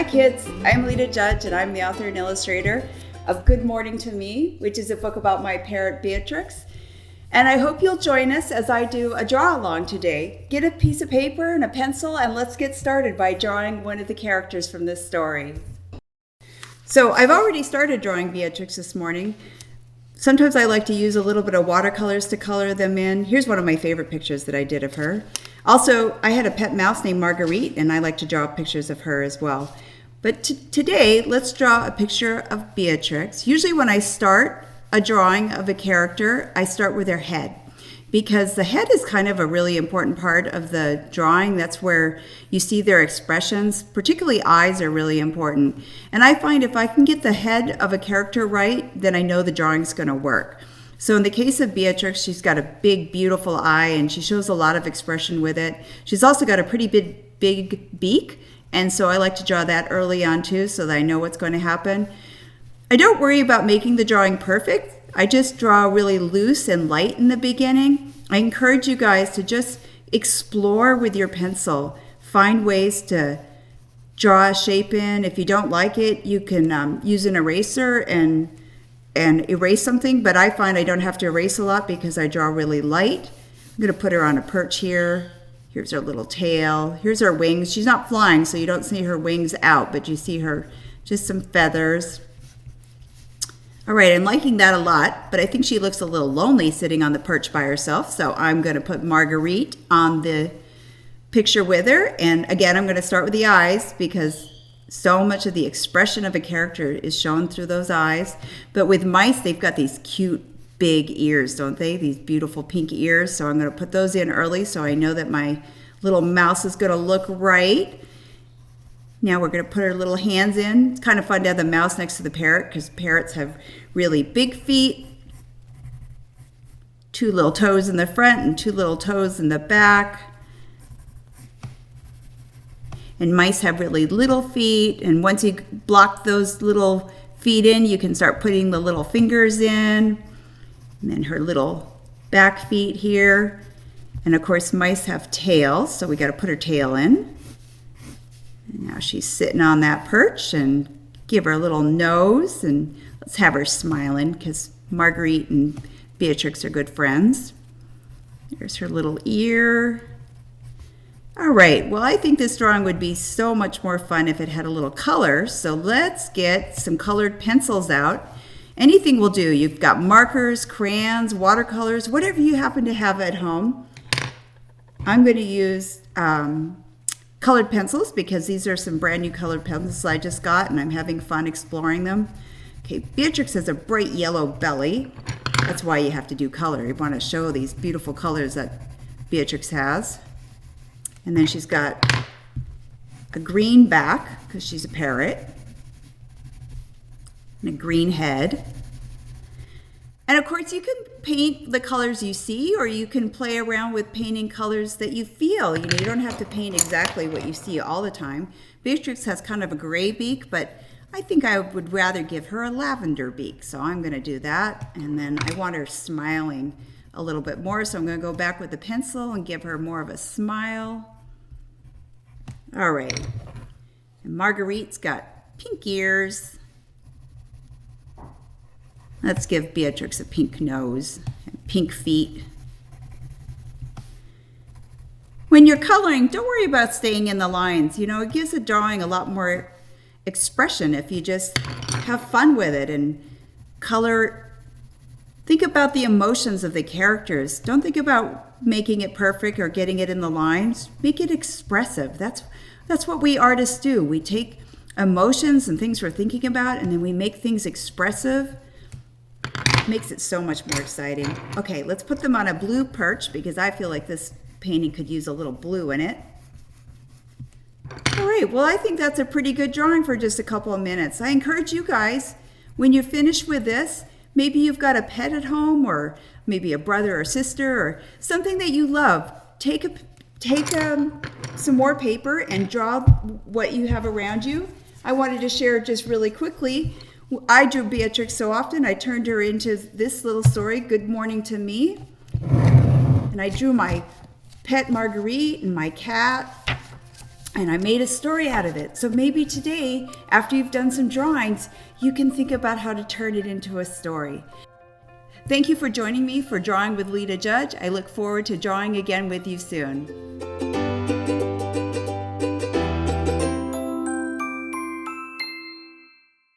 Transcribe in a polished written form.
Hi kids, I'm Lita Judge and I'm the author and illustrator of Good Morning to Me, which is a book about my parrot Beatrix. And I hope you'll join us as I do a draw along today. Get a piece of paper and a pencil and let's get started by drawing one of the characters from this story. So I've already started drawing Beatrix this morning. Sometimes I like to use a little bit of watercolors to color them in. Here's one of my favorite pictures that I did of her. Also, I had a pet mouse named Marguerite, and I like to draw pictures of her as well. But today, let's draw a picture of Beatrix. Usually when I start a drawing of a character, I start with their head, because the head is kind of a really important part of the drawing. That's where you see their expressions, particularly eyes are really important. And I find if I can get the head of a character right, then I know the drawing's gonna work. So in the case of Beatrix, she's got a big, beautiful eye, and she shows a lot of expression with it. She's also got a pretty big beak, and so I like to draw that early on too, so that I know what's going to happen. I don't worry about making the drawing perfect. I just draw really loose and light in the beginning. I encourage you guys to just explore with your pencil. Find ways to draw a shape in. If you don't like it, you can use an eraser and erase something, but I find I don't have to erase a lot because I draw really light. I'm going to put her on a perch here. Here's her little tail. Here's her wings. She's not flying, so you don't see her wings out, but you see her, just some feathers. All right, I'm liking that a lot, but I think she looks a little lonely sitting on the perch by herself, so I'm going to put Marguerite on the picture with her. And again, I'm going to start with the eyes because so much of the expression of a character is shown through those eyes. But with mice, they've got these cute big ears, don't they? These beautiful pink ears. So I'm going to put those in early so I know that my little mouse is going to look right. Now we're going to put our little hands in. It's kind of fun to have the mouse next to the parrot because parrots have really big feet, 2 little toes in the front and 2 little toes in the back. And mice have really little feet, and once you block those little feet in, you can start putting the little fingers in, and then her little back feet here. And of course, mice have tails, so we got to put her tail in. And now she's sitting on that perch, and give her a little nose, and let's have her smiling because Marguerite and Beatrix are good friends. There's her little ear. All right, well, I think this drawing would be so much more fun if it had a little color. So let's get some colored pencils out. Anything will do. You've got markers, crayons, watercolors, whatever you happen to have at home. I'm going to use colored pencils because these are some brand new colored pencils I just got, and I'm having fun exploring them. Okay, Beatrix has a bright yellow belly. That's why you have to do color. You want to show these beautiful colors that Beatrix has. And then she's got a green back because she's a parrot, and a green head. And of course you can paint the colors you see, or you can play around with painting colors that you feel. You know, you don't have to paint exactly what you see all the time. Beatrix has kind of a gray beak, but I think I would rather give her a lavender beak. So I'm going to do that. And then I want her smiling a little bit more, so I'm going to go back with the pencil and give her more of a smile. All right, and Marguerite's got pink ears. Let's give Beatrix a pink nose and pink feet. When you're coloring, don't worry about staying in the lines. You know, it gives a drawing a lot more expression if you just have fun with it and color. Think about the emotions of the characters. Don't think about making it perfect or getting it in the lines. Make it expressive. That's what we artists do. We take emotions and things we're thinking about, and then we make things expressive. It makes it so much more exciting. Okay, let's put them on a blue perch because I feel like this painting could use a little blue in it. All right, well, I think that's a pretty good drawing for just a couple of minutes. I encourage you guys, when you're finished with this, maybe you've got a pet at home, or maybe a brother or sister or something that you love. Take some more paper and draw what you have around you. I wanted to share just really quickly. I drew Beatrix so often, I turned her into this little story, Good Morning to Me. And I drew my pet Marguerite and my cat. and I made a story out of it. So maybe today, after you've done some drawings, you can think about how to turn it into a story. Thank you for joining me for Drawing with Lita Judge. I look forward to drawing again with you soon.